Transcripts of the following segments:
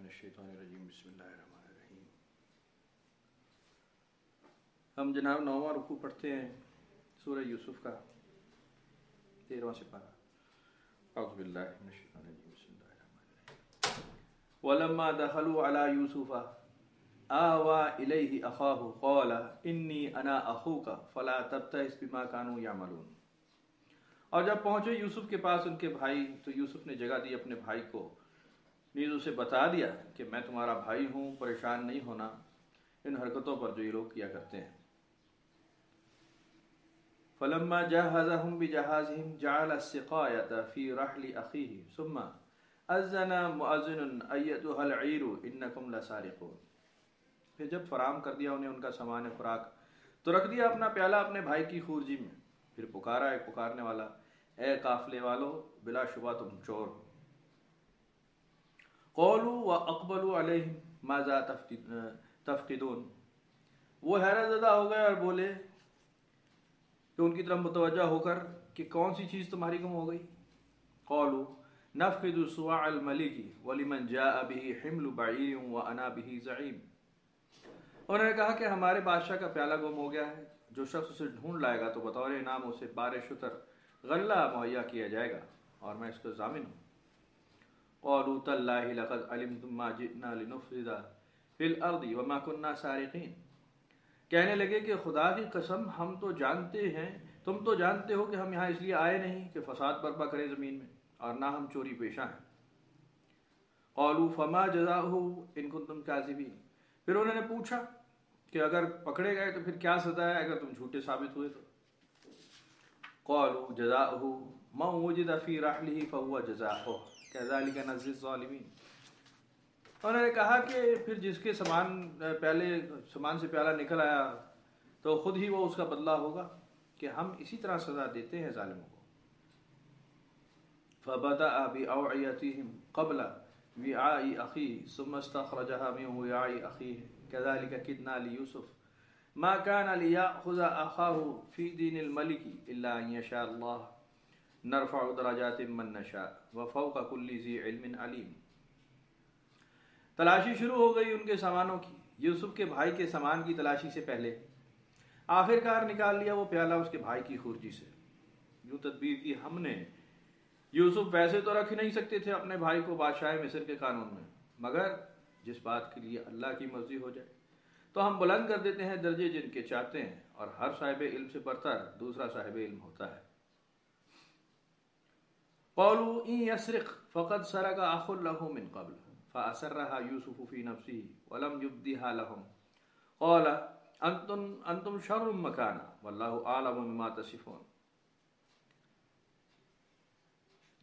बिस्मिल्लाहिर्रहमानिर्रहीम। बिस्मिल्लाहिर्रहमानिर्रहीम। हम जनाब 9वां रुकू पढ़ते हैं सूरह यूसुफ का 13वां सिपारा। औज़ु बिल्लाहि मिनश शैतानिर रजीम। बिस्मिल्लाहिर्रहमानिर्रहीम। वलम्मा दखलू अला यूसुफ़ा आवा इलैहि अखाहु क़ाला इन्नी अना अखूका फला तब्तइस बिमा कानू यामलून। और जब पहुंचे यूसुफ के पास उनके भाई तो यूसुफ ने जगह दी अपने भाई को, नीज़ उसे बता दिया कि मैं तुम्हारा भाई हूँ, परेशान नहीं होना इन हरकतों पर जो ये लोग किया करते हैं। फलम्मा जहज़हुम बिजहाज़िहिम जअल अस्सिक़ायत फ़ी रहलि अख़ीहि सुम्मा अज़्ज़ना मुअज़्ज़िनुन अय्यतुहल ईरु इन्नकुम लसारिक़ून। फिर जब फराम कर दिया उन्हें उनका सामान खुराक तो रख दिया अपना प्याला अपने भाई की खूरजी में। फिर पुकारा एक पुकारने वाला, ए काफिले वालों, बिलाशुबा तुम चोर हो। क़ौलू व अक़बलू अलैहिम माज़ा तफ़क़िदून। वो हैरत ज़दा हो गए और बोले कि उनकी तरफ मुतवज्जा होकर कि कौन सी चीज़ तुम्हारी गुम हो गई। क़ौलू नफ़क़िदु सुवाअल मलिकी वलिमन जाअ बिही हिम्लु बईरिन व अना बिही ज़ईम। उन्होंने कहा कि हमारे बादशाह का प्याला गुम हो गया है, जो शख्स उसे ढूंढ लाएगा तो बतौर इनाम उसे बारे शुतर गल्ला मुहैया किया जाएगा और मैं इसका ज़ामिन हूँ। क़ौलू तल्लाहि लक़द अलिमतुम मा जिअना लिनुफ़सिदा फ़िल अर्दि व मा कुन्ना सारिक़ीन। कहने लगे कि खुदा की कसम हम तो जानते हैं, तुम तो जानते हो कि हम यहाँ इसलिए आए नहीं कि फसाद बर्पा करें ज़मीन में, और ना हम चोरी पेशा हैं। क़ौलू फ़मा जज़ाउहु इन कुन्तुम काज़िबीन। फिर उन्होंने पूछा कि अगर पकड़े गए तो फिर क्या सज़ा है अगर तुम झूठे साबित हुए तो। क़ौलू जज़ाउहु मन वुजिदा फ़ी रहलिही फ़हुव जज़ाउहु कज़ालिका नज़्ज़ि ज़ालिमीन। उन्होंने कहा कि फिर जिसके सामान से प्याला निकल आया तो खुद ही वो उसका बदला होगा कि हम इसी तरह सज़ा देते हैं ज़ालिमों को। फ़बदअ बिअवइयतिहिम क़ब्ल विआइ अख़ीहि सुम्मा इस्तख़रजहा मिन विआइ अख़ीहि कज़ालिका किदना लियूसुफ़ मा कान लियअख़ुज़ अख़ाहु फ़ी दीनिल मलिकी इल्ला अन यशा अल्लाह नरफ़अु दरजातिन मन नशा व फ़ौक़ कुल्लि ज़ी इल्मिन अलीम। तलाशी शुरू हो गई उनके सामानों की। यूसुफ के भाई के सामान की तलाशी से पहले आखिरकार निकाल लिया वो प्याला उसके भाई की खुरजी से। यूं तदबीर की हमने, यूसुफ वैसे तो रख ही नहीं सकते थे अपने भाई को बादशाह मिस्र के कानून में, मगर जिस बात के लिए अल्लाह की मर्जी हो जाए तो हम बुलंद कर देते हैं दर्जे जिनके चाहते हैं, और हर साहिब इल्म से बढ़कर दूसरा साहिब इल्म होता है। क़ौलू इन यसरिक़ फ़क़द सरक़ अख़ुन लहू मिन क़ब्ल फ़असर्रहा यूसुफ़ु फ़ी नफ़्सिही वलम युब्दिहा लहुम क़ाल अंतुम शर्रुम मकाना वल्लाहु आलमु बिमा तसिफ़ून।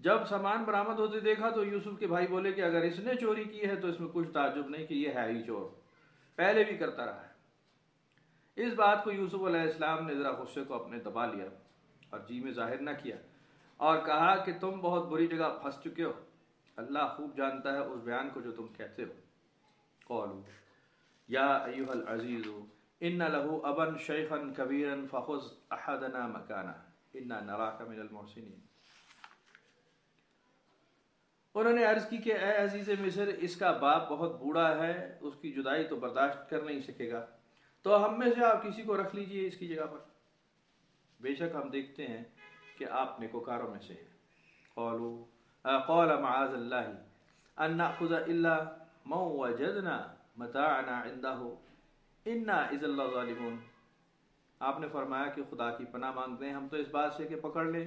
जब सामान बरामद होते देखा तो यूसुफ के भाई बोले कि अगर इसने चोरी की है तो इसमें कुछ ताज्जुब नहीं कि ये है ही चोर, पहले भी करता रहा है। इस बात को यूसुफ अलैहिस्सलाम ने ज़रा गुस्से को अपने दबा लिया और जी में जाहिर न किया और कहा कि तुम बहुत बुरी जगह फंस चुके हो, अल्लाह खूब जानता है उस बयान को जो तुम कहते हो। क़ौलू या अय्युहल अज़ीज़ु इन्ना लहू अबन शैख़न कबीरन फ़ख़ुज़ अहदना मकाना इन्ना नराका मिनल मुहसिनीन। उन्होंने अर्ज़ की कि ए अज़ीज़ मिस्र, इसका बाप बहुत बूढ़ा है, उसकी जुदाई तो बर्दाश्त कर नहीं सकेगा, तो हम में से आप किसी को रख लीजिए इसकी जगह पर, बेशक हम देखते हैं कि आप नेकोकारों में से हैं। क़ौलू क़ाल मआज़ल्लाहि अन नअख़ुज़ इल्ला मन वजदना मताअना इंदहु इन्ना इज़्ज़न लज़ालिमून। आपने फरमाया कि खुदा की पनाह मांगते हैं हम तो इस बात से कि पकड़ लें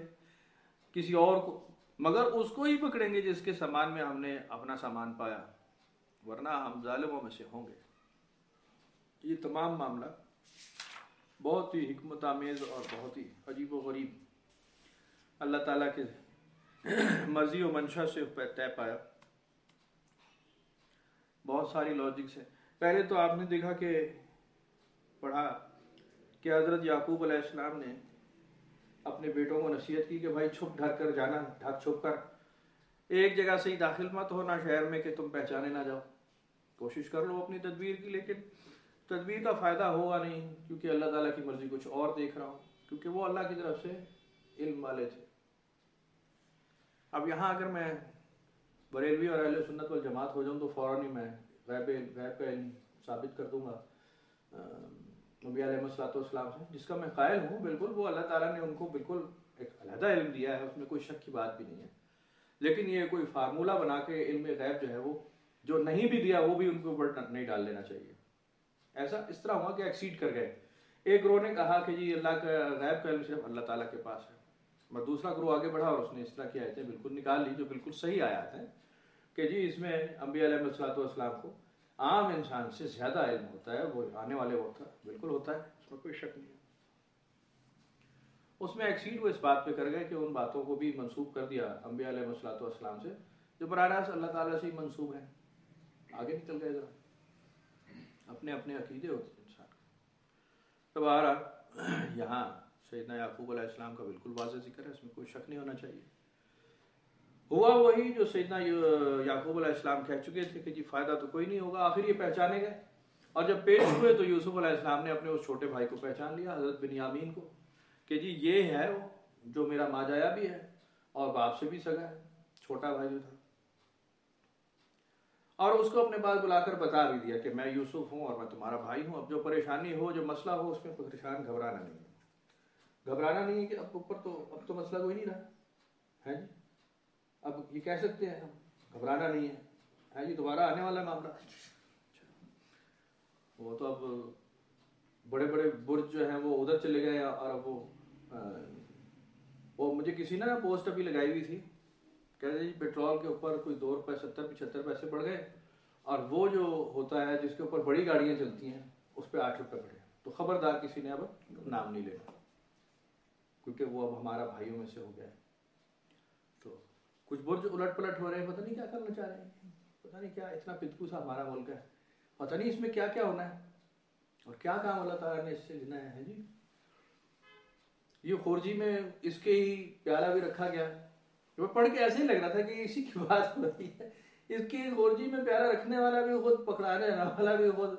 किसी और को, मगर उसको ही पकड़ेंगे जिसके सामान में हमने अपना सामान पाया, वरना हम जालिमों में से होंगे। ये तमाम मामला बहुत ही हिकमत आमेज़ और बहुत ही अजीब व गरीब अल्लाह ताला के मर्जी और मंशा से तय पाया। बहुत सारी लॉजिक्स है। पहले तो आपने देखा कि पढ़ा कि हज़रत याकूब अलैहिस्सलाम ने अपने बेटों को नसीहत की कि भाई छुप ढक कर जाना, ढक छुप कर एक जगह से ही दाखिल मत होना शहर में कि तुम पहचाने ना जाओ। कोशिश कर लो अपनी तदबीर की, लेकिन तदबीर का फ़ायदा होगा नहीं, क्योंकि अल्लाह ताला की मर्जी कुछ और देख रहा हो, क्योंकि वो अल्लाह की तरफ से इल्म वाले थे। अब यहाँ अगर मैं बरेलवी और अहले सुन्नत वल जमात हो जाऊँ तो फ़ौरन ही मैं गैब का इल्म साबित कर दूंगा नबी अलैहिस्सलाम से, जिसका मैं कायल हूँ बिल्कुल। वो अल्लाह ताला ने उनको बिल्कुल एक अलहदा इल्म दिया है, उसमें कोई शक की बात भी नहीं है। लेकिन ये कोई फार्मूला बना के इल्म गैब जो है वो जो नहीं भी दिया वो भी उनके ऊपर नहीं डाल लेना चाहिए। ऐसा इस तरह हुआ कि एक्सीड कर गए। एक ग्रोह ने कहा कि जी अल्लाह का गैब का इल्म सिर्फ अल्लाह ताला के पास है, मगर दूसरा ग्रोह आगे बढ़ा और उसने इस तरह की आयतें बिल्कुल निकाल ली जो बिल्कुल सही आयत हैं कि जी इसमें अंबिया अलैहिस्सलाम को आम इंसान से ज़्यादा इल्म होता है, वो आने वाले वक्त बिल्कुल होता है, उसमें कोई शक नहीं है। उसमें एक्सीड वो इस बात पे कर गए कि उन बातों को भी मंसूब कर दिया अंबिया अलैहिस्सलाम से जो बराह रास्त अल्लाह ताला से ही मंसूब है। आगे निकल गए जरा, अपने अपने अकीदे होते हैं इंसान के। तो बहरहाल यहाँ सैयदना याकूब अलैहिस्सलाम का बिल्कुल वाज़ेह जिक्र है, इसमें कोई शक नहीं होना चाहिए। हुआ वही जो सैयदना याकूब अलैहिस्सलाम कह चुके थे कि जी फ़ायदा तो कोई नहीं होगा। आखिर ये पहचाने गए और जब पेश हुए तो यूसुफ अलैहिस्सलाम ने अपने उस छोटे भाई को पहचान लिया, हज़रत बिन्यामीन को, कि जी ये है वो जो मेरा माजाया भी है और बाप से भी सगा है, छोटा भाई जो था। और उसको अपने पास बुलाकर बता भी दिया कि मैं यूसुफ हूँ और मैं तुम्हारा भाई हूँ। अब जो परेशानी हो, जो मसला हो, उसमें परेशान घबराना नहीं है। घबराना नहीं है कि अब तो मसला कोई नहीं रहा है जी, अब ये कह सकते हैं हम घबराना नहीं है जी, दोबारा आने वाला मामला। वो तो अब बड़े बड़े बुर्ज जो हैं वो उधर चले गए और अब वो मुझे किसी ने ना पोस्ट अभी लगाई हुई थी, कहते जी पेट्रोल के ऊपर कोई 2 रुपये 70-75 पैसे बढ़ गए और वो जो होता है जिसके ऊपर बड़ी गाड़ियां चलती हैं उस पर 8 रुपये बढ़े। तो खबरदार किसी ने अब नाम नहीं लेना, क्योंकि वो अब हमारा भाइयों में से हो गया है। तो कुछ बुर्ज उलट पलट हो रहे हैं, पता नहीं क्या करना चाह रहे हैं, पता नहीं क्या, इतना पितकू सा हमारा मुल्क है, पता नहीं इसमें क्या क्या होना है और क्या काम अल्लाह ताला ने इससे लेना है जी। ये खुर्जी में इसके ही प्याला भी रखा गया, वो पढ़ के ऐसे ही लग रहा था कि इसी की बात हो रही है। इसकी खुर्जी में प्याला रखने वाला भी खुद, पकड़ाने वाला भी खुद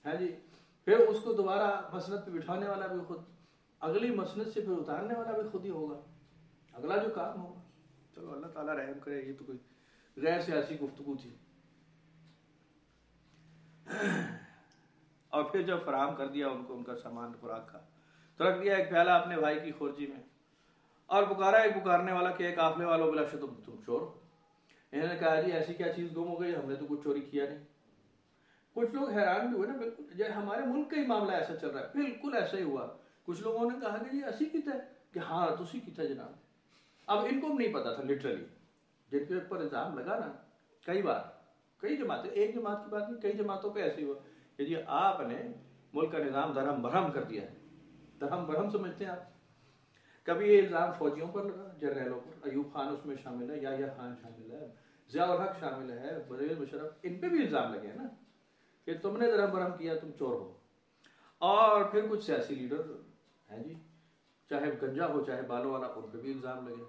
है जी, फिर उसको दोबारा मसनद पे बिठाने वाला भी खुद, अगली मसनद से फिर उतारने वाला भी खुद ही होगा, अगला जो काम होगा। चलो अल्लाह ताला रहम करे, ये तो कोई गैर सियासी गुफ्तगू थी। और फिर जब फराहम कर दिया उनको उनका सामान खुराक का, तो रख दिया एक प्याला अपने भाई की खुर्जी में और पुकारा एक पुकारने वाला कि एक काफले वालों बिला तुम चोर हो। इन्होंने कहा जी ऐसी क्या चीज़ गुम हो गई, हमने तो कुछ चोरी किया नहीं। कुछ लोग हैरान भी हुए ना, बिल्कुल जैसे हमारे मुल्क का ही मामला ऐसा चल रहा है, बिल्कुल ऐसा ही हुआ। कुछ लोगों ने कहा कि जी असी किता है, कि हाँ तुसी किता जनाब। अब इनको नहीं पता था लिटरली, जिनके ऊपर इल्ज़ाम लगा ना, कई बार कई जमातें, एक जमात की बात नहीं, कई जमातों पे ऐसे हुआ कि जी आपने मुल्क का निज़ाम दरहम बरहम कर दिया है। दरहम बरहम समझते हैं आप? कभी ये इल्ज़ाम फौजियों पर लगा, जर्नैलों पर, अयूब खान उसमें शामिल है, याह्या खान शामिल है, ज़ियाउल हक शामिल है, परवेज़ मुशर्रफ, इन पे भी इल्ज़ाम लगे हैं ना कि तुमने दरहम बरहम किया, तुम चोर हो। और फिर कुछ सियासी लीडर हैं जी, चाहे गंजा हो चाहे बालों वाला, उन पर भी इल्ज़ाम लगे।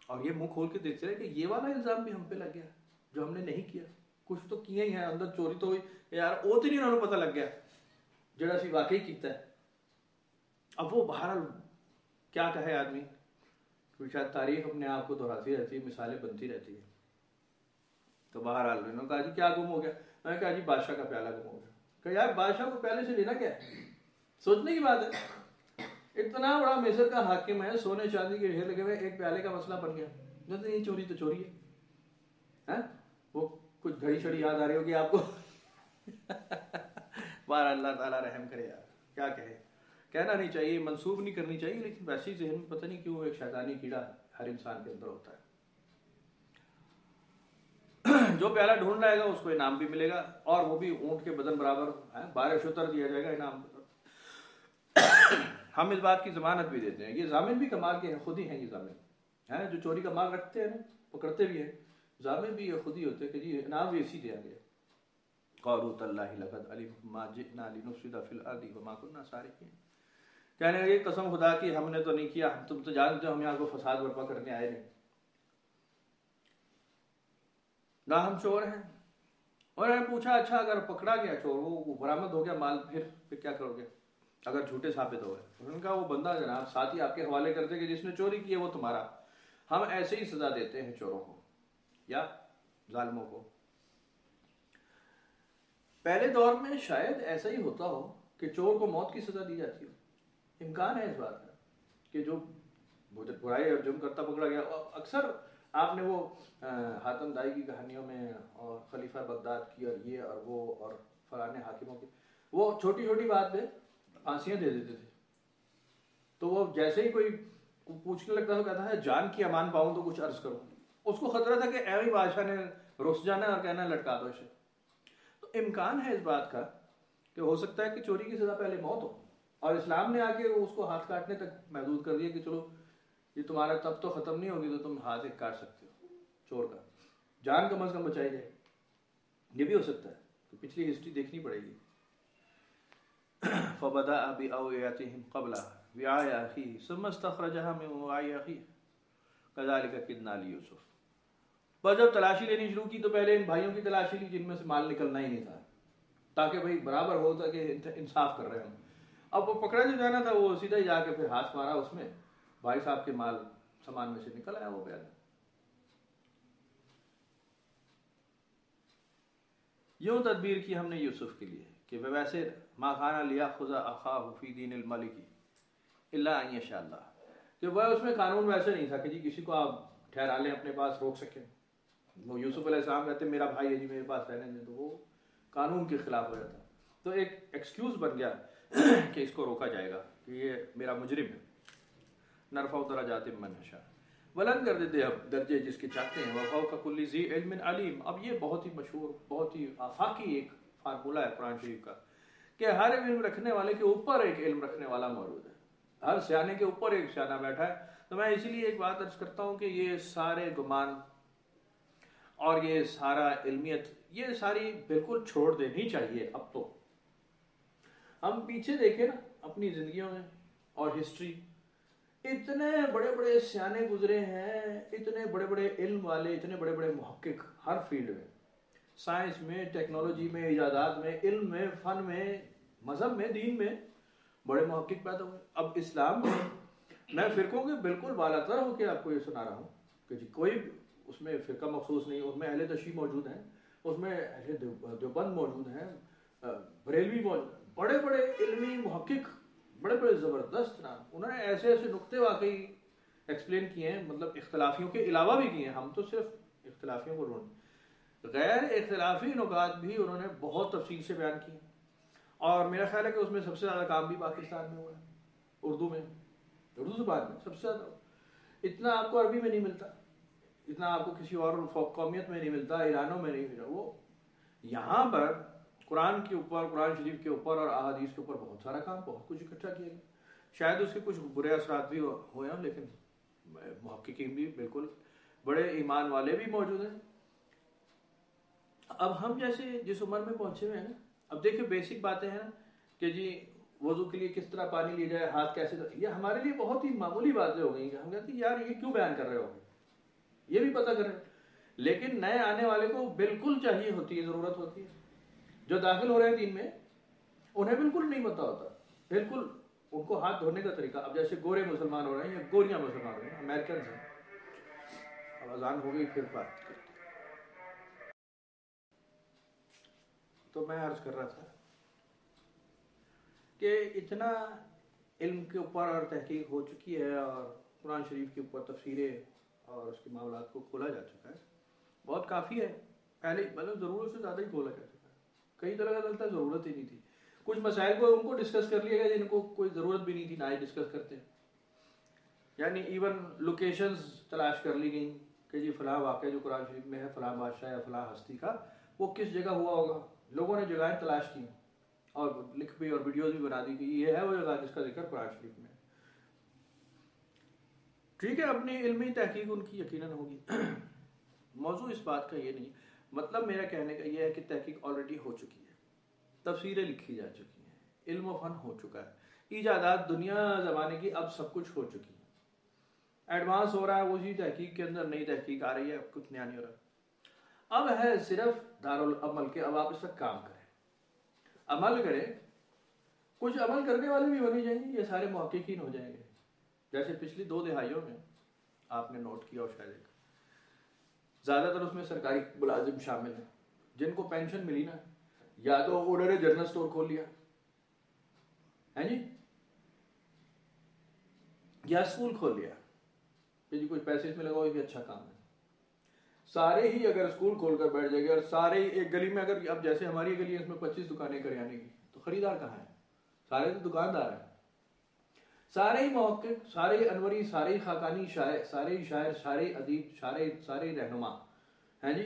और ये मुंह खोल के देखते रहे कि ये वाला इल्ज़ाम भी हम पे लग गया जो हमने नहीं किया। कुछ तो किए ही हैं, अंदर चोरी तो हुई यार, वो तो नहीं उन्होंने पता लग गया जरा असी वाकई किया है। अब वो बहरहाल क्या कहे आदमी, तो शायद तारीख अपने आप को दोहराती रहती है, मिसालें बनती रहती है। तो बहरहाल उन्होंने कहा जी क्या गुम हो गया, मैंने कहा जी बादशाह का प्याला गुम हो गया। कहा यार बादशाह को पहले से लेना क्या है, सोचने की बात है। इतना बड़ा मिस्र का हाकिम है, सोने चांदी के ढेर लगे हुए, एक प्याले का मसला बन गया। नहीं ये चोरी तो चोरी है। वो कुछ घड़ी छड़ी याद आ रही होगी आपको। बार अल्लाह ताला रहम करे यार, क्या कहे, कहना नहीं चाहिए, मंसूब नहीं करनी चाहिए, लेकिन वैसे ही जहन में पता नहीं क्यों एक शैतानी कीड़ा हर इंसान के अंदर होता है। जो प्याला ढूंढ लाएगा उसको इनाम भी मिलेगा, और वो भी ऊंट के बदन बराबर, 12 शुतर दिया जाएगा इनाम। हम इस बात की जमानत भी देते हैं, ये जामिन भी कमाल के हैं, खुद ही हैं ये जामिन हैं, जो चोरी का माल रखते हैं ना, पकड़ते भी हैं, जामिन भी ये खुद ही होते हैं कि जी इनाम भी इसी दिया गया। क़ालू तल्लाहि लक़द अलिमना मा जिअना लिनुफ़सिदा फ़िल अर्दि वमा कुन्ना सारिक़ीन। कहने लगे कसम खुदा की हमने तो नहीं किया, तुम तो जानते हो हम यहाँ को फसाद बर्पा करने आए नहीं, ना हम चोर हैं। और मैंने पूछा अच्छा अगर पकड़ा गया चोर, वो बरामद हो गया माल, फिर क्या करोगे अगर झूठे साबित हो गए? उन्होंने कहा वो बंदा जनाब साथ ही आपके हवाले करते कि जिसने चोरी की है वो तुम्हारा, हम ऐसे ही सजा देते हैं चोरों को। या जालिमों को। पहले दौर में शायद ऐसा ही होता हो कि चोर को मौत की सजा दी जाती हो। इम्कान है इस बात का कि जो बुराई और जुर्म करता पकड़ा गया। अक्सर आपने वो हातम दाई की कहानियों में और खलीफा बगदाद की और ये और वो और फलाने हाकिमों की, वो छोटी छोटी बात पे फांसियां दे देते थे। तो वो जैसे ही कोई पूछने लगता था, कहता है जान की अमान पाऊं तो कुछ अर्ज करूं। उसको खतरा था कि एवं बादशाह ने रुस जाना और कहना लटका दो इसे। तो इम्कान है इस बात का कि हो सकता है कि चोरी की सजा पहले मौत हो, और इस्लाम ने आके उसको हाथ काटने तक महदूद कर दिया कि चलो ये तुम्हारा तब तो खत्म नहीं होगी तो तुम हाथ एक काट सकते हो चोर का, जान कम से कम बचाई जाए। ये भी हो सकता है, तो पिछली हिस्ट्री देखनी पड़ेगी। फबदा अबी अवयातिहिम क़ब्ला विआय अखी सुम्मा इस्तखरजहा मिन विआय अखी कज़ालिका किदना यूसुफ। पर जब तलाशी लेनी शुरू की तो पहले इन भाइयों की तलाशी ली जिनमें से माल निकलना ही नहीं था, ताकि भाई बराबर हो, ताकि इंसाफ कर रहे हैं। अब वो पकड़ा जो जाना था वो सीधा ही जाके फिर हाथ मारा उसमें, भाई साहब के माल सामान में से निकल आया वो बयान। यूं तदबीर की हमने यूसुफ के लिए कि वह वैसे मा खाना लिया खुजा अखाहु फी दीनिल मलिकी इल्ला अन यशा अल्लाह, कि वह उसमें कानून वैसे नहीं था कि जी किसी को आप ठहरा लें अपने पास, रोक सकें। वो यूसुफ अलैहिस्सलाम कहते मेरा भाई है जी मेरे पास रहने दें, तो वो कानून के खिलाफ हो जाता। तो एक एक्सक्यूज बन गया कि इसको रोका जाएगा कि ये मेरा मुजरिम है। नरफ़ा दरजात मन नशा, बुलंद कर देते अब दर्जे जिसके चाहते हैं। वफ़ा का कुल्ली ज़ी इल्मिन अलीम। अब ये बहुत ही मशहूर, बहुत ही आफाकी एक फार्मूला है कुरान शरीफ का कि हर इल्म रखने वाले के ऊपर एक इल्म रखने वाला मौजूद है, हर सियाने के ऊपर एक सियाना बैठा है। तो मैं इसीलिए एक बात अर्ज करता हूँ कि ये सारे गुमान और ये सारा इल्मियत, ये सारी बिल्कुल छोड़ देनी चाहिए। अब तो हम पीछे देखें ना अपनी जिंदगियों में और हिस्ट्री, इतने बड़े बड़े सियाने गुजरे हैं, इतने बड़े बड़े इल्म वाले, इतने बड़े बड़े मुहक्किक हर फील्ड में, साइंस में, टेक्नोलॉजी में, इजादात में, इल्म में, फन में, मजहब में, दीन में बड़े मुहक्किक पैदा हुए। अब इस्लाम में मैं फिरकों के बिल्कुल बालातर होकर आपको ये सुना रहा हूँ कि जी कोई उसमें फिरका मखसूस नहीं, उसमें अहले तशी मौजूद हैं, उसमें अहले देवबंद मौजूद हैं, बरेलवी मौजूद, बड़े बड़े इल्मी मुहक्किक, बड़े बड़े ज़बरदस्त नाम। उन्होंने ऐसे ऐसे नुक्ते वाकई एक्सप्लेन किए हैं, मतलब इख्तलाफियों के अलावा भी किए हैं। हम तो सिर्फ इख्तलाफियों को ढूंढ, गैर इख्तलाफी नुकात भी उन्होंने बहुत तफसील से बयान किए। और मेरा ख्याल है कि उसमें सबसे ज़्यादा काम भी पाकिस्तान में हुआ है, उर्दू में, उर्दू ज़ुबान में सबसे ज़्यादा। इतना आपको अरबी में नहीं मिलता, इतना आपको किसी और कौमियत में नहीं मिलता, ईरानों में नहीं मिला। वो यहाँ पर कुरान के ऊपर, कुरान शरीफ के ऊपर और अहादीस के ऊपर बहुत सारा काम, बहुत कुछ इकट्ठा किया गया। शायद उसके कुछ बुरे असरात भी हुए हैं, लेकिन मुहक्किकीन भी बिल्कुल बड़े ईमान वाले भी मौजूद हैं। अब हम जैसे जिस उम्र में पहुंचे हुए हैं ना, अब देखिए बेसिक बातें हैं ना कि जी वजू के लिए किस तरह पानी लिया जाए, हाथ कैसे, ये हमारे लिए बहुत ही मामूली बातें हो गई। हम कहते हैं यार ये क्यों बयान कर रहे हो, ये भी पता करें। लेकिन नए आने वाले को बिल्कुल चाहिए होती है, ज़रूरत होती है। जो दाखिल हो रहे हैं दीन में उन्हें बिल्कुल नहीं पता होता, बिल्कुल उनको हाथ धोने का तरीका। अब जैसे गोरे मुसलमान हो रहे हैं या गोरियां मुसलमान हो रही हैं, अमेरिकन हैं। अब अजान हो गई, फिर बात करते। तो मैं अर्ज कर रहा था कि इतना इल्म के ऊपर और तहकीक हो चुकी है और कुरान शरीफ के ऊपर तफसीरें और उसके मामलात को खोला जा चुका है, बहुत काफ़ी है। पहले मतलब ज़रूरत से ज़्यादा ही खोला जा चुका है। कई तरह का लगता है ज़रूरत ही नहीं थी। कुछ मसाइल को उनको डिस्कस कर लिया गया जिनको कोई ज़रूरत भी नहीं थी, ना ही डिस्कस करते। यानी इवन लोकेशंस तलाश कर ली गई कि जी फ़लाँ वाक़या जो कुरान शरीफ में है, फ़लाँ बादशाह या फ़लाँ हस्ती का, वो किस जगह हुआ होगा। लोगों ने जगहें तलाश की और लिख भी और वीडियोज़ भी बना दी कि ये है वो जगह जिसका जिक्र कुरान शरीफ में। ठीक है, अपनी इल्मी तहकीक उनकी यकीनन होगी। मौजू इस बात का ये नहीं, मतलब मेरा कहने का ये है कि तहकीक ऑलरेडी हो चुकी है, तफसीरें लिखी जा चुकी हैं, इल्म व फन हो चुका है, ईजादात दुनिया ज़माने की अब सब कुछ हो चुकी है, एडवांस हो रहा है। उसी तहकीक के अंदर नई तहकीक आ रही है, कुछ नया नहीं हो रहा। अब है सिर्फ दारुल अमल के, अब आप इस पर काम करें, अमल करें। कुछ अमल करने वाले भी बने जाएंगे, ये सारे मुहक्किकीन हो जाएंगे। जैसे पिछली 2 दिहाइयों में आपने नोट किया और शायद ज़्यादातर उसमें सरकारी मुलाजिम शामिल हैं, जिनको पेंशन मिली ना, या तो उन्होंने जनरल स्टोर खोल लिया है जी, या स्कूल खोल लिया कि जी कुछ पैसे इसमें लगाओ, ये अच्छा काम है। सारे ही अगर स्कूल खोलकर बैठ जाएंगे और सारे ही एक गली में, अगर अब जैसे हमारी गली है इसमें 25 दुकानें करियाने की, तो खरीदार कहाँ है? सारे तो दुकानदार हैं। सारे ही मौके, सारे ही अनवरी, सारे ही खाकानी शायर, सारे ही शायर, सारे अदीब, सारे रहनुमा हैं जी।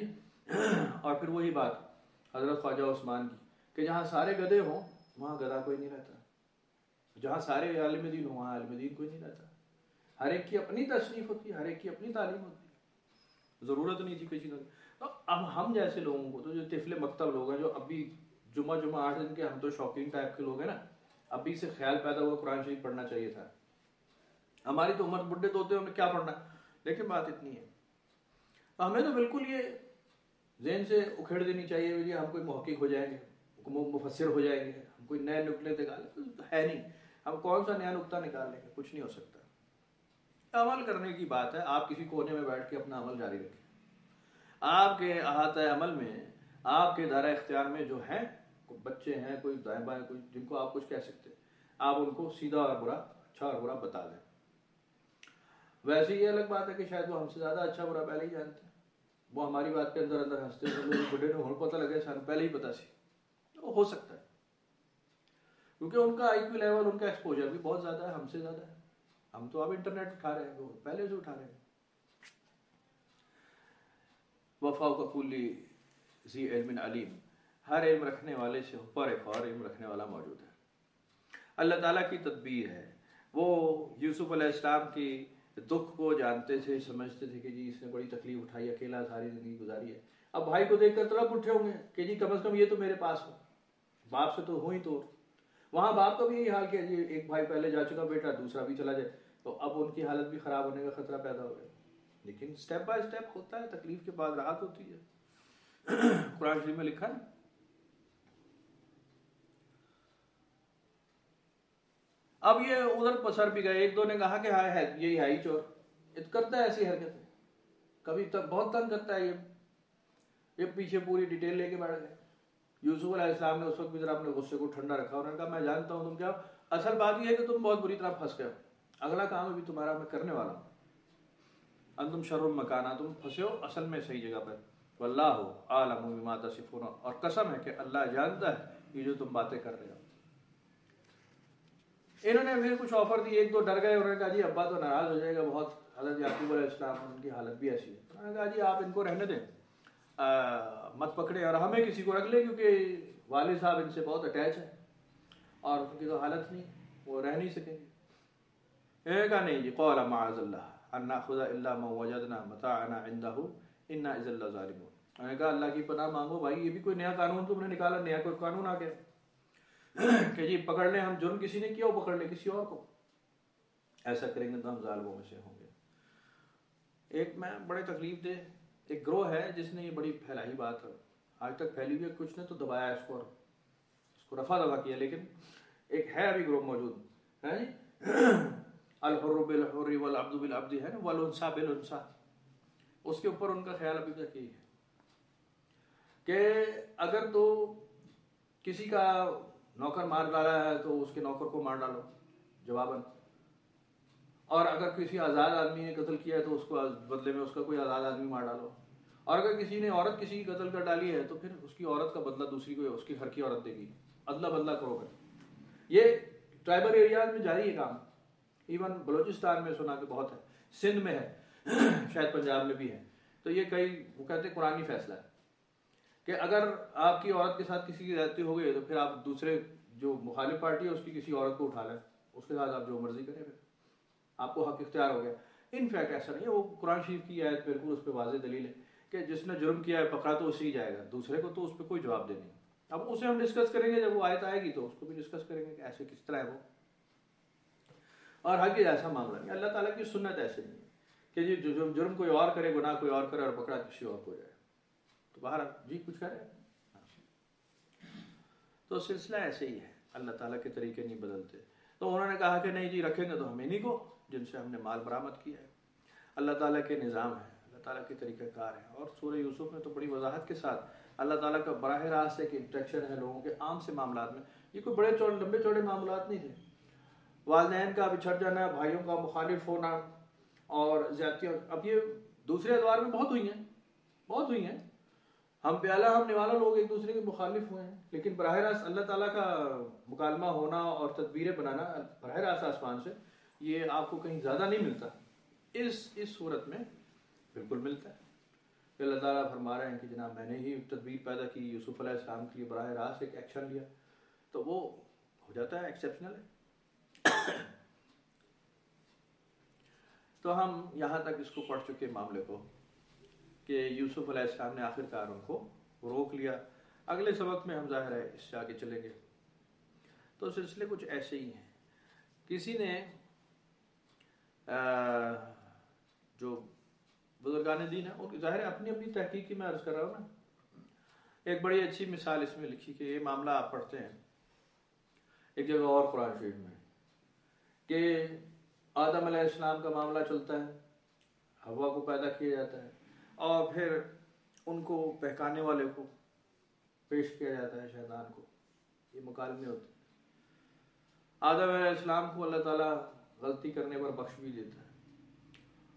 और फिर वही बात हजरत ख्वाजा उस्मान की कि जहाँ सारे गधे हों वहाँ गधा कोई नहीं रहता, जहाँ सारे आलिम दीन हो वहाँ आलिम दीन कोई नहीं रहता। हर एक की अपनी तशरीफ होती है, हर एक की अपनी तालीम होती है, ज़रूरत नहीं थी किसी का। तो अब हम जैसे लोगों को, तो जो तिफले मकतब लोग हैं, जो अभी जुमा 8 दिन के, हम तो शौकीन टाइप के लोग हैं ना, अभी से ख्याल पैदा हुआ कुरान शरीफ पढ़ना चाहिए था। हमारी तो उम्र, बुढ़े तो होते हैं, हमें क्या पढ़ना। लेकिन बात इतनी है, तो हमें तो बिल्कुल ये ज़हन से उखेड़ देनी चाहिए जी हम कोई मुहक्किक हो जाएंगे, मुफस्सिर हो जाएंगे, हम कोई नए नुक्ते निकालें, तो है नहीं। हम कौन सा नया नुक्ता निकाल लेंगे? कुछ नहीं हो सकता। अमल करने की बात है। आप किसी कोने में बैठ के अपना अमल जारी रखें। आपके अहाते अमल में, आपके दायरा इख्तियार में जो हैं, कोई बच्चे हैं, कोई दाएं बाएं, कोई जिनको आप कुछ कह सकते हैं, आप उनको सीधा और बुरा, अच्छा और बुरा बता दें। वैसे ये अलग बात है कि शायद वो हमसे ज़्यादा अच्छा बुरा पहले ही जानते हैं, वो हमारी बात पे अंदर अंदर हंसते हैं, बुढ़े ने होने पता लगे सानू पहले ही पता सी, तो हो सकता है क्योंकि उनका IQ लेवल, उनका एक्सपोजर भी बहुत ज़्यादा है, हमसे ज़्यादा है। हम तो अब इंटरनेट उठा रहे हैं, वो पहले से उठा रहे हैं। वफ़ाक़ कुल्ली ज़ी इल्मिन अलीम, हर इल्म रखने वाले से ऊपर एक और इल्म रखने वाला मौजूद है। अल्लाह ताला की तदबीर है। वो यूसुफ अलैहिस्सलाम की दुख को जानते थे, समझते थे कि जी इसने बड़ी तकलीफ उठाई, अकेला सारी ज़िंदगी गुजारी है। अब भाई को देखकर तड़प उठे होंगे कि जी कम से कम ये तो मेरे पास हो, बाप से तो हो ही। तो वहाँ बाप का भी यही हाल किया जी, एक भाई पहले जा चुका बेटा, दूसरा भी चला जाए, तो अब उनकी हालत भी ख़राब होने का खतरा पैदा हो गया। लेकिन स्टेप बाय स्टेप होता है, तकलीफ के बाद राहत होती है। कुरान शरीफ में लिखा है, अब ये उधर पसर भी गए। एक दो ने कहा कि हाँ है, यही है ही चोर, करता है ऐसी हरकतें, कभी तक बहुत तंग करता है ये पीछे पूरी डिटेल लेके बैठ गए। यूसुफ अलैहिस्सलाम ने उस वक्त भी जरा अपने गुस्से को ठंडा रखा। उन्होंने कहा मैं जानता हूँ तुम क्या, असल बात यह है कि तुम बहुत बुरी तरह फंस गए हो, अगला काम अभी तुम्हारा मैं करने वाला हूँ। अंतुम शर्रुल मकाना, तुम फंसे हो असल में सही जगह पर। वल्लाहु आलमु बिमा तसिफून, और कसम है कि अल्लाह जानता है ये जो तुम बातें कर रहे हो। इन्होंने फिर कुछ ऑफर दी, एक दो डर गए। उन्होंने कहा जी अब्बा तो नाराज हो जाएगा बहुत, हज़रत याकूब अलैहिस्सलाम, उनकी हालत भी ऐसी है। उन्होंने कहा जी आप इनको रहने दें, मत पकड़े और हमें किसी को रख ले, क्योंकि वालिद साहब इनसे बहुत अटैच है और उनकी तो हालत नहीं, वो रह नहीं सकेंगे। इन्होंने कहा नहीं जी, क़ाल माअज़ल्लाह अन नाख़ुज़ इल्ला मा वजदना मताअना इंदहु इन्ना इज़्ज़न लज़ालिमून। उन्होंने कहा अल्लाह की पनाह मांगो भाई, ये भी कोई नया कानून तुमने निकाला, नया कोई कानून आ गया कि जी पकड़ लें, हम जुर्म किसी ने किया वो पकड़ ले किसी और को, ऐसा करेंगे तो हम जालिमों में से होंगे। एक मैं बड़े तकलीफ दे एक ग्रोह है जिसने ये बड़ी फैलाई बात आज तक फैली हुई है, कुछ ने तो दबाया इसको और इसको रफा दफा किया, लेकिन एक है अभी ग्रोह मौजूद है जी, अल हुर्रु बिल हुर्रि वल अब्दु बिल अब्दि है ना, वल उन्सा बिल उन्सा, उसके ऊपर उनका ख्याल अभी तक यही है कि अगर तो किसी का नौकर मार डाला है तो उसके नौकर को मार डालो जवाबन, और अगर किसी आज़ाद आदमी ने कत्ल किया है तो उसको बदले में उसका कोई आज़ाद आदमी मार डालो, और अगर किसी ने औरत किसी की कत्ल कर डाली है तो फिर उसकी औरत का बदला दूसरी को उसकी घर की औरत देगी, अदला बदला करो कर। ये ट्राइबल एरियाज में जारी है काम, इवन बलूचिस्तान में सुना कि बहुत है, सिंध में है, शायद पंजाब में भी है। तो ये कई वो कहते हैं कुरानी फैसला है कि अगर आपकी औरत के साथ किसी की ज्यादती हो गई तो फिर आप दूसरे जो मुखालिफ पार्टी है उसकी किसी औरत को उठा लें, उसके साथ आप जो मर्जी करें, फिर आपको हक इख्तियार हो गया। इनफैक्ट ऐसा नहीं है, वो कुरान शरीफ की आयत बिल्कुल उस पर वाज़ेह दलील है कि जिसने जुर्म किया है पकड़ा तो उसी जाएगा, दूसरे को तो उस पर कोई जवाब दे नहीं। अब उसे हम डिस्कस करेंगे, जब वो आयत आएगी तो उसको भी डिस्कस करेंगे कि ऐसे किस तरह है वो, और हर ऐसा मामला नहीं। अल्लाह ताला की सुन्नत ऐसे नहीं है कि जी जो जुर्म कोई और करे, गुनाह कोई और करे और पकड़ा किसी और को जाए। तो बाहर जी कुछ कह रहे हैं, तो सिलसिला ऐसे ही है, अल्लाह ताला के तरीके नहीं बदलते। तो उन्होंने कहा कि नहीं जी रखेंगे तो हम इन्हीं को जिनसे हमने माल बरामद किया है। अल्लाह ताला के निज़ाम है, अल्लाह अल्लाह ताला के तरीक़ाकार हैं। और सूरह यूसुफ में तो बड़ी वजाहत के साथ अल्लाह ताला का बराह रास्त एक इंटरेक्शन है लोगों के आम से मामलात में। ये कोई बड़े लंबे चौड़े मामलात नहीं थे। वालिदैन का बिछड़ जाना, भाइयों का मुखालिफ होना और ज़्यादतियाँ, अब ये दूसरे अदवार में बहुत हुई हैं। हम प्याला हम निवाला लोग एक दूसरे के मुखालिफ हुए हैं, लेकिन बराह रास्त अल्लाह ताला का मुकालमा होना और तदबीरें बनाना बराह रास्त आसमान से, ये आपको कहीं ज़्यादा नहीं मिलता। इस सूरत में बिल्कुल मिलता है। अल्लाह ताला फरमा रहे हैं कि जनाब मैंने ही तदबीर पैदा की, यूसुफ अलैहिस्सलाम के लिए बराह रास्त एक एक्शन लिया, तो वो हो जाता है, एक्सेप्शनल है। तो हम यहाँ तक इसको पढ़ चुके मामले को कि यूसुफ अलैहिस्सलाम ने आखिरकार उनको रोक लिया। अगले सबक में हम ज़ाहिर है इससे आगे चलेंगे। तो सिलसिले कुछ ऐसे ही हैं। किसी ने जो बुजुर्गान दीन है उनकी ज़ाहिर अपनी अपनी तहकीक की मैं अर्ज़ कर रहा हूँ ना, एक बड़ी अच्छी मिसाल इसमें लिखी कि ये मामला आप पढ़ते हैं एक जगह और कुरान शरीफ में कि आदम अलैहिस्सलाम का मामला चलता है, हवा को पैदा किया जाता है और फिर उनको बहकाने वाले को पेश किया जाता है, शैतान को। ये मुकालमे होते हैं। आदम अलैहिस्सलाम को अल्लाह ताला गलती करने पर बख्श भी देता है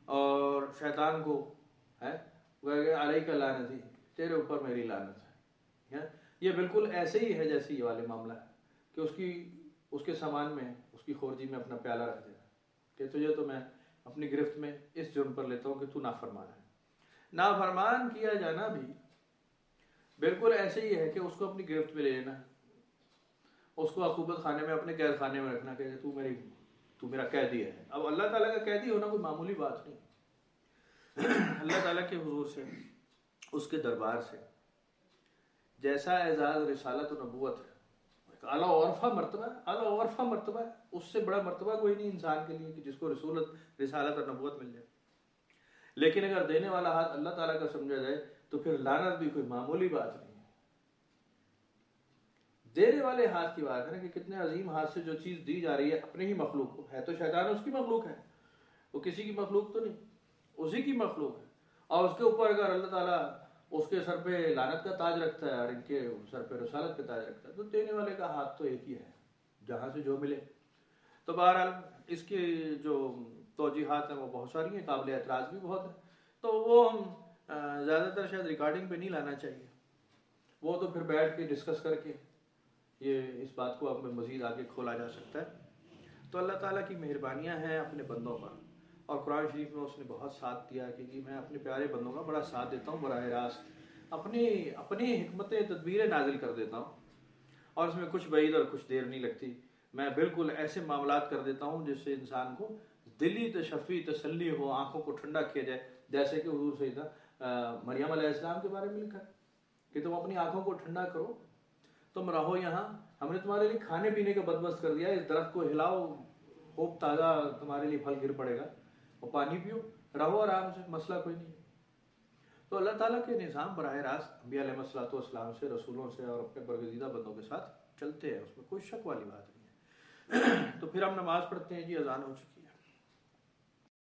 और शैतान को है अलैका लानती, तेरे ऊपर मेरी लानत है। ये बिल्कुल ऐसे ही है जैसे ये वाले मामला है कि उसके सामान में, उसकी खोरजी में अपना प्याला रख देना कि तुझे तो मैं अपनी गिरफ्त में इस जुर्म पर लेता हूँ कि तू नाफरमान है। नाफरमान किया जाना भी बिल्कुल ऐसे ही है कि उसको अपनी गिरफ्त में ले लेना, उसको अकूबत खाने में, अपने कैद खाने में रखना कि तू मेरा कैदी है। अब अल्लाह ताला का कैदी होना कोई मामूली बात नहीं। अल्लाह ताला के हुजूर से, उसके दरबार से जैसा एजाज रिसालत और नबूवत है, आला औरफा मर्तबा है, उससे बड़ा मर्तबा कोई नहीं इंसान के लिए कि जिसको रिसालत और नबूवत मिल जाए। लेकिन अगर देने वाला हाथ अल्लाह ताला का समझा जाए तो फिर लानत भी कोई मामूली बात नहीं है। देने वाले हाथ की बात है ना कि कितने अजीम हाथ से जो चीज़ दी जा रही है अपने ही मखलूक को, है तो शैतान उसकी मखलूक है, वो किसी की मखलूक तो नहीं, उसी की मखलूक है। और उसके ऊपर अगर अल्लाह ताला उसके सर पे लानत का ताज रखता है और इनके सर पे रसालत का ताज रखता है, तो देने वाले का हाथ तो एक ही है, जहाँ से जो मिले। तो बहरहाल इसके जो तौजीहात हैं वो बहुत सारी हैं, काबिल एतराज़ भी बहुत है। तो वो हम ज़्यादातर शायद रिकॉर्डिंग पे नहीं लाना चाहिए, वो तो फिर बैठ के डिस्कस करके ये इस बात को अब मज़ीद आगे खोला जा सकता है। तो अल्लाह ताला की मेहरबानियाँ हैं अपने बंदों पर, और कुरान शरीफ में उसने बहुत साथ दिया कि मैं अपने प्यारे बंदों का बड़ा साथ देता हूँ, बराह रास्त अपनी हिकमतें तदबीरें नाजिल कर देता हूँ और इसमें कुछ वईद और कुछ देर नहीं लगती। मैं बिल्कुल ऐसे मामलात कर देता हूँ जिससे इंसान को दिली तशफ़ी तसल्ली हो, आँखों को ठंडा किया जाए। जैसे कि हुज़ूर सैयदा मरियम अलैहिस्सलाम के बारे में लिखा है कि तुम अपनी आँखों को ठंडा करो, तुम रहो यहाँ, हमने तुम्हारे लिए खाने पीने का बंदोबस्त कर दिया, इस दरख्त को हिलाओ, खूब ताज़ा तुम्हारे लिए फल गिर पड़ेगा, और पानी पियो, रहो आराम से, मसला कोई नहीं। तो अल्लाह ताला के निज़ाम बराह रास्त अंबिया अलैहिस्सलाम से, रसूलों से और अपने बरगज़ीदा बंदों के साथ चलते हैं, उसमें कोई शक वाली बात नहीं है। तो फिर हम नमाज़ पढ़ते हैं जी, अज़ान हो चुकी है।